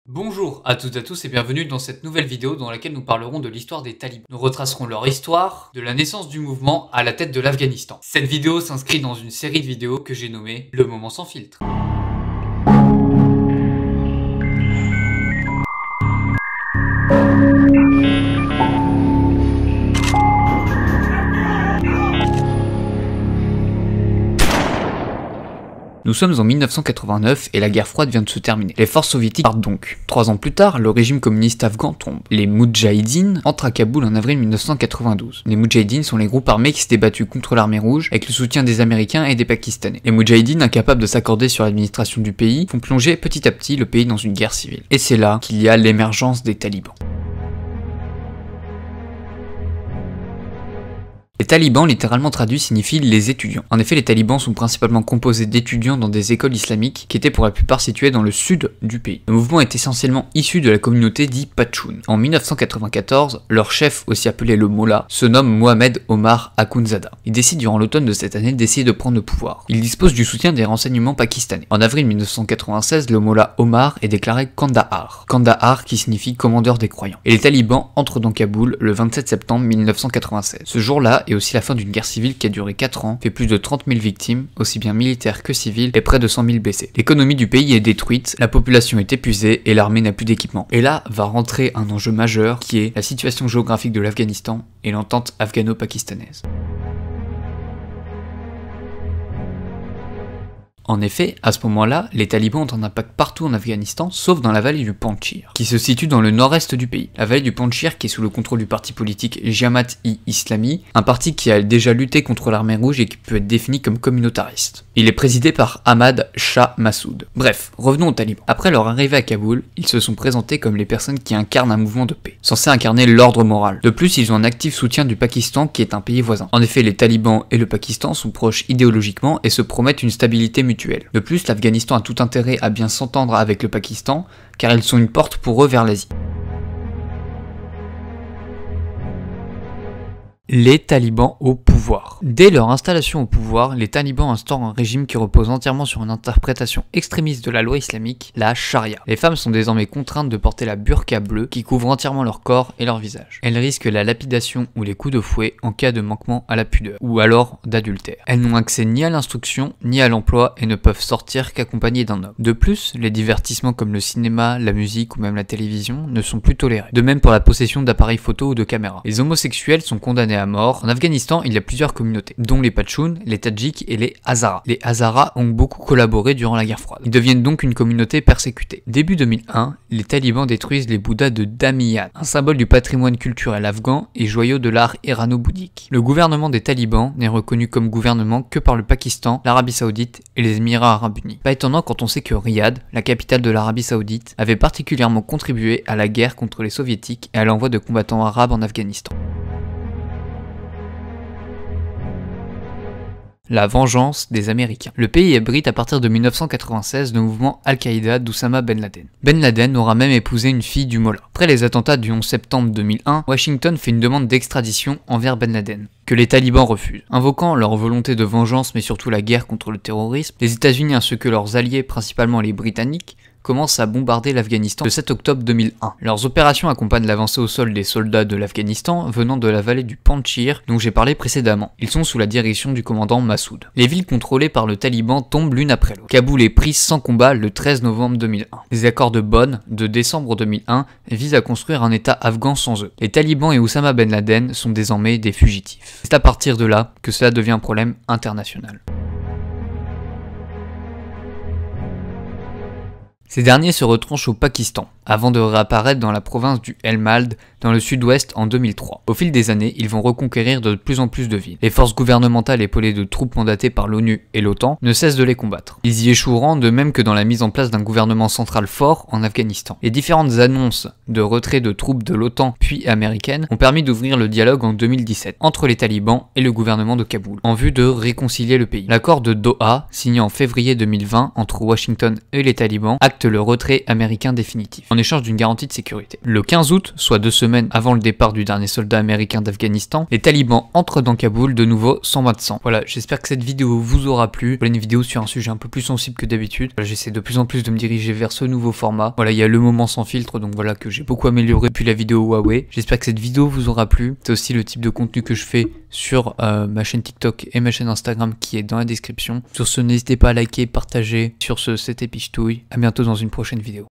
Bonjour à toutes et à tous et bienvenue dans cette nouvelle vidéo dans laquelle nous parlerons de l'histoire des talibans. Nous retracerons leur histoire, de la naissance du mouvement à la tête de l'Afghanistan. Cette vidéo s'inscrit dans une série de vidéos que j'ai nommée Le Moment Sans Filtre. Nous sommes en 1989 et la guerre froide vient de se terminer. Les forces soviétiques partent donc. 3 ans plus tard, le régime communiste afghan tombe. Les Moudjahidines entrent à Kaboul en avril 1992. Les Moudjahidines sont les groupes armés qui s'étaient battus contre l'armée rouge avec le soutien des Américains et des Pakistanais. Les Moudjahidines, incapables de s'accorder sur l'administration du pays, font plonger petit à petit le pays dans une guerre civile. Et c'est là qu'il y a l'émergence des talibans. Les talibans, littéralement traduit, signifient les étudiants. En effet, les talibans sont principalement composés d'étudiants dans des écoles islamiques qui étaient pour la plupart situées dans le sud du pays. Le mouvement est essentiellement issu de la communauté dite Pashtun. En 1994, leur chef, aussi appelé le Mollah, se nomme Mohamed Omar Akhundzada. Il décide durant l'automne de cette année d'essayer de prendre le pouvoir. Il dispose du soutien des renseignements pakistanais. En avril 1996, le Mollah Omar est déclaré Kandahar. Kandahar qui signifie commandeur des croyants. Et les talibans entrent dans Kaboul le 27 septembre 1996. Ce jour-là, et aussi la fin d'une guerre civile qui a duré 4 ans, fait plus de 30 000 victimes, aussi bien militaires que civiles, et près de 100 000 blessés. L'économie du pays est détruite, la population est épuisée et l'armée n'a plus d'équipement. Et là va rentrer un enjeu majeur qui est la situation géographique de l'Afghanistan et l'entente afghano-pakistanaise. En effet, à ce moment-là, les talibans ont un impact partout en Afghanistan, sauf dans la vallée du Panjshir, qui se situe dans le nord-est du pays. La vallée du Panjshir qui est sous le contrôle du parti politique Jamaat-e-Islami, un parti qui a déjà lutté contre l'armée rouge et qui peut être défini comme communautariste. Il est présidé par Ahmad Shah Massoud. Bref, revenons aux talibans. Après leur arrivée à Kaboul, ils se sont présentés comme les personnes qui incarnent un mouvement de paix, censé incarner l'ordre moral. De plus, ils ont un actif soutien du Pakistan qui est un pays voisin. En effet, les talibans et le Pakistan sont proches idéologiquement et se promettent une stabilité mutuelle. De plus, l'Afghanistan a tout intérêt à bien s'entendre avec le Pakistan, car ils sont une porte pour eux vers l'Asie. Les talibans au pouvoir. Dès leur installation au pouvoir, les talibans instaurent un régime qui repose entièrement sur une interprétation extrémiste de la loi islamique, la charia. Les femmes sont désormais contraintes de porter la burqa bleue qui couvre entièrement leur corps et leur visage. Elles risquent la lapidation ou les coups de fouet en cas de manquement à la pudeur, ou alors d'adultère. Elles n'ont accès ni à l'instruction ni à l'emploi et ne peuvent sortir qu'accompagnées d'un homme. De plus, les divertissements comme le cinéma, la musique ou même la télévision ne sont plus tolérés. De même pour la possession d'appareils photo ou de caméras. Les homosexuels sont condamnés à mort. En Afghanistan, il y a plusieurs communautés, dont les Pashtun, les Tadjiks et les Hazaras. Les Hazaras ont beaucoup collaboré durant la guerre froide. Ils deviennent donc une communauté persécutée. Début 2001, les talibans détruisent les Bouddhas de Damiyan, un symbole du patrimoine culturel afghan et joyau de l'art irano-bouddhique. Le gouvernement des talibans n'est reconnu comme gouvernement que par le Pakistan, l'Arabie Saoudite et les Émirats Arabes Unis. Pas étonnant quand on sait que Riyad, la capitale de l'Arabie Saoudite, avait particulièrement contribué à la guerre contre les soviétiques et à l'envoi de combattants arabes en Afghanistan. La vengeance des Américains. Le pays abrite à partir de 1996 le mouvement Al-Qaïda d'Oussama Ben Laden. Ben Laden aura même épousé une fille du Mollah. Après les attentats du 11 septembre 2001, Washington fait une demande d'extradition envers Ben Laden, que les talibans refusent. Invoquant leur volonté de vengeance mais surtout la guerre contre le terrorisme, les États-Unis ainsi que leurs alliés, principalement les Britanniques, commencent à bombarder l'Afghanistan le 7 octobre 2001. Leurs opérations accompagnent l'avancée au sol des soldats de l'Afghanistan venant de la vallée du Panjshir dont j'ai parlé précédemment. Ils sont sous la direction du commandant Massoud. Les villes contrôlées par le taliban tombent l'une après l'autre. Kaboul est prise sans combat le 13 novembre 2001. Les accords de Bonn de décembre 2001 visent à construire un état afghan sans eux. Les talibans et Oussama Ben Laden sont désormais des fugitifs. C'est à partir de là que cela devient un problème international. Ces derniers se retranchent au Pakistan, avant de réapparaître dans la province du Helmand, dans le sud-ouest en 2003. Au fil des années, ils vont reconquérir de plus en plus de villes. Les forces gouvernementales épaulées de troupes mandatées par l'ONU et l'OTAN ne cessent de les combattre. Ils y échoueront de même que dans la mise en place d'un gouvernement central fort en Afghanistan. Les différentes annonces de retrait de troupes de l'OTAN puis américaines ont permis d'ouvrir le dialogue en 2017 entre les talibans et le gouvernement de Kaboul, en vue de réconcilier le pays. L'accord de Doha, signé en février 2020 entre Washington et les talibans, acte acte le retrait américain définitif, en échange d'une garantie de sécurité. Le 15 août, soit 2 semaines avant le départ du dernier soldat américain d'Afghanistan, les talibans entrent dans Kaboul de nouveau sans bain de sang. Voilà, j'espère que cette vidéo vous aura plu. Voilà une vidéo sur un sujet un peu plus sensible que d'habitude. Voilà, j'essaie de plus en plus de me diriger vers ce nouveau format. Voilà, il y a le moment sans filtre, donc voilà que j'ai beaucoup amélioré depuis la vidéo Huawei. J'espère que cette vidéo vous aura plu. C'est aussi le type de contenu que je fais sur ma chaîne TikTok et ma chaîne Instagram qui est dans la description. Sur ce, n'hésitez pas à liker, partager. Sur ce, c'était Pichetouille. À bientôt dans une prochaine vidéo.